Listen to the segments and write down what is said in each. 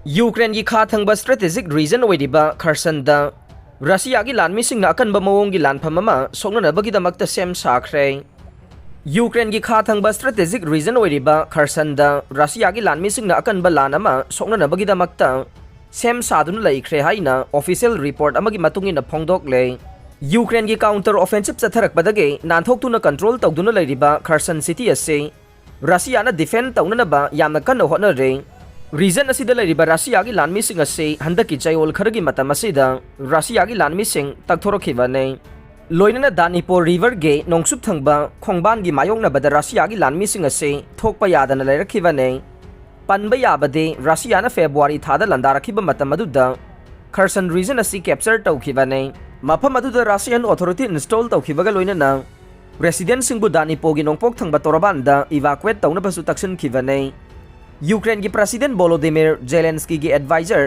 Ukraine की खा थंग strategic reason ओइरिबा खरसन दा रशिया की लानमिसिंग अकनबा मओंग की लानफामामा सोकननाबागिदाmakta सेम साखरे यूक्रेन की खा थंग स्ट्रेटेजिक रीजन ओइरिबा खरसन दा रशिया की लानमिसिंग अकनबा लानमा सोकननाबागिदाmakta सेम सादुन लैख्रे हाइना ऑफिशियल रिपोर्ट अमगी मतुंगिना फोंदोकले यूक्रेन की काउंटर ऑफेंसिव चथरकपदगे नानथोक्तुना कंट्रोल तौदुना लैरिबा खरसन सिटी असे रशिया डिफेंड तौननबा यामना कन्ना होटनरे रीजन असिदा लैरिबा रशिया की लानमिसिंग असे हंदकी चयोल खरगी मतम असिदा रशिया की लानमिसिंग तकथोरखिबने लोइनना दानिपोर रिवर गे नोंगसुप थंगबा खोंगबान की मायोंगनबदा रशिया की लानमिसिंग असे थोकपा यादना लैरखिबने पनबा याबदे रशिया फेब्रुआरी थादा लंदारखिबा मतम अदुदा खरसन रीजन असी कैप्चर तौखिबने मफम अदुदा रशियन ऑथोरिटी इंस्टॉल तौखिबगा लोइनना रेसिडेंट सिंगबु दानिपोगी नोंगपोक थंगबा तोरबानदा इवाक्वेट तौनबसु तक्सनखिबने यूक्रेन की प्रेसिडेंट वोलोदिमिर जेलेंस्की की एडवाइजर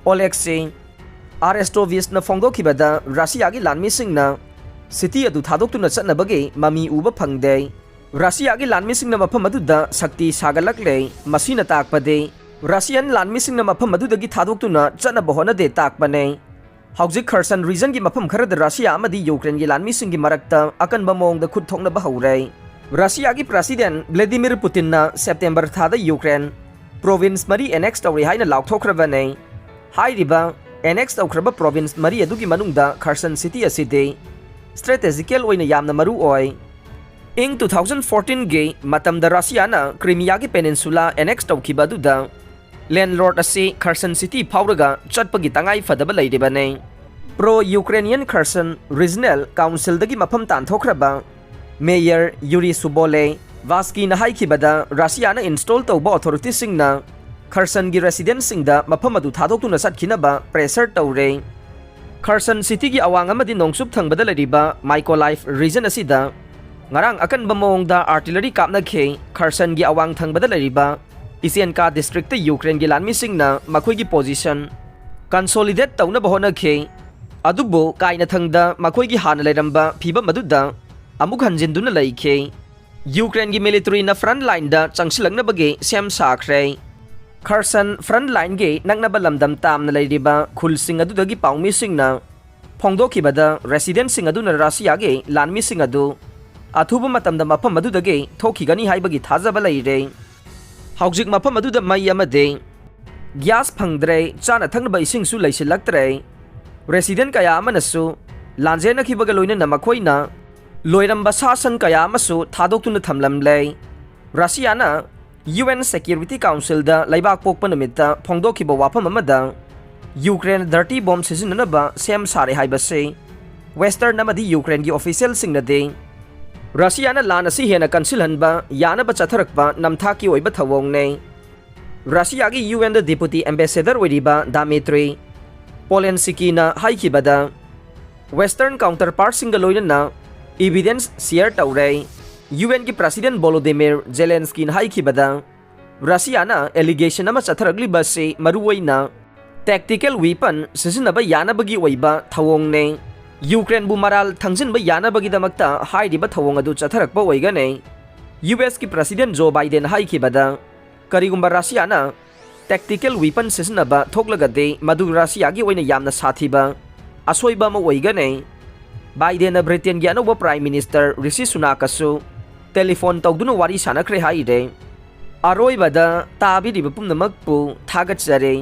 ओलेक्सी आरेस्टोविच फोंदोखिबदा रशिया की लानमिसिंगना सिटी अदु थादोक्तुना चटनबगे ममी उबा फंगदे रशिया की लानमिसिंगना मफम अदुदा शक्ति सागलकले मसीना ताकपदे रशियन लानमिसिंगना मफम अदुदगी थादोक्तुना चटनबा होनदे ताकपने हौजिक खरसन रीजन की मफम खरद रशिया अमदी यूक्रेन की लानमिसिंग की मरक्ता अकनबा मओंगदा खुद थोकनबा हौरे रशिया की प्रेसिडेंट व्लादिमीर पुतिन सेप्टेम्बर थादा यूक्रेन प्रोविंस मरी एनेक्स तौरे हाइना लाउथोखरबने हाइरिबा एनेक्स तौखरबा प्रोविंस मरी अदुगी मनुंगदा खरसन सिटी असिदे स्ट्रेटेजिकल ओइना यामना मरु ओय इंग 2014 गे मतमदा रशियाना क्रीमिया की पेनिनसुला एनेक्स तौखिबा अदुदा लैंडलॉर्ड असे खरसन सिटी फाउरगा चटपगी तंगाई फदबा लैरिबने pro Ukrainian Kherson regional council दगी मफम तानथोखरबा mayor Yuri Sobolevsky Russia install तौब ऑथोरिटी सिंगना खरसन की रेसिडेंट सिंगदा मफम अदु थादोक्तुना चटखिनबा प्रेशर तौरे खरसन सिटी की अवांग अमदी नोंगसुप थंगबदा लैरिबा माइकोलाइफ रीजन असिदा ngarang akanba mawngda artillery kapnakhe Kherson की अवांग थंगबदा लैरिबा इसेनका डिस्ट्रिक्ट यूक्रेन की लानमिसिंगना मखोइगी पोजीशन कंसोलिडेट तौनबा होनखे अदुबो काइना थंगदा मखोइगी हाना लैरंबा फिबम अदुदा अमुक हंजिनदुना लैखे यूक्रेन की मिलिट्री ना फ्रंट लाइन दा चंगसिलंगनबगे सेम साखरे खरसन फ्रंट लाइन गे नंगनबा लमदम तामना लैरिबा खुलसिंग अदुदगी पाउमिसिंगना फोंदोखिबदा रेसिडेंट सिंग अदुना रशिया गे लानमिसिंग अदु अथुब मतमदा मफम अदुदगे थोखिगनी हाइबगी थाजबा लैरे हौजिक मफम अदुदा मई अमदे ग्यास फंगद्रे चाना थंगनबा इसिंगसु लैसिलक्तरे रेसिडेंट कया अमनसु लांजेनखिबगा लोइनना मखोइना लोइरंबा शासन कया अमसु थादोक्तुना थमलमले रशियाना यूएन सिक्योरिटी काउंसिल दा लैबाक पोकपा नमित्ता फोंदोखिबा वाफम अमदा यूक्रेन डर्टी बॉम्ब सिजिननबा सेम सारे हाइबसे वेस्टर्न अमदी यूक्रेन की ऑफिशियल सिंगनदे रशियाना लान असी हेना कंसिलहनबा यानबा चथरकपा नमथाकी ओइबा थवोंगने रशिया की यूएन दा डिप्यूटी एम्बेसडर ओइरिबा दामित्री पोलेंसिकीना हाइखिबदा वेस्टर्न काउंटर पार्ट सिंगा लोइनना एविडेंस शेयर तौरे यूएन की प्रेसिडेंट वोलोदिमिर जेलेंस्की हाइखिबदा रशियाना एलिगेशन अमा चथरगलिबसे मरुओइना टैक्टिकल वेपन सिजिनबा यानबगी ओइबा थवोंगने यूक्रेन बु मराल थंगजिनबा यानबगिदमक्ता हाइरिबा थवोंग अदु चथरकपा ओइगने यूएस की प्रेसिडेंट जो बाइडेन हाइखिबदा करिगुंबा रशियाना टैक्टिकल वेपन सिजिनबा थोकलगदे मदु रशिया की ओइना यामना साथीबा असोइबा म ओइगने बाइडेन ब्रिटेन की अनौबा प्राइम मिनिस्टर ऋषि सुनाकसु टेलीफोन तौदुना वारी सानखरे हाइरे अरोइबदा ताबिरिबा पुमनमकपु थागतजरे।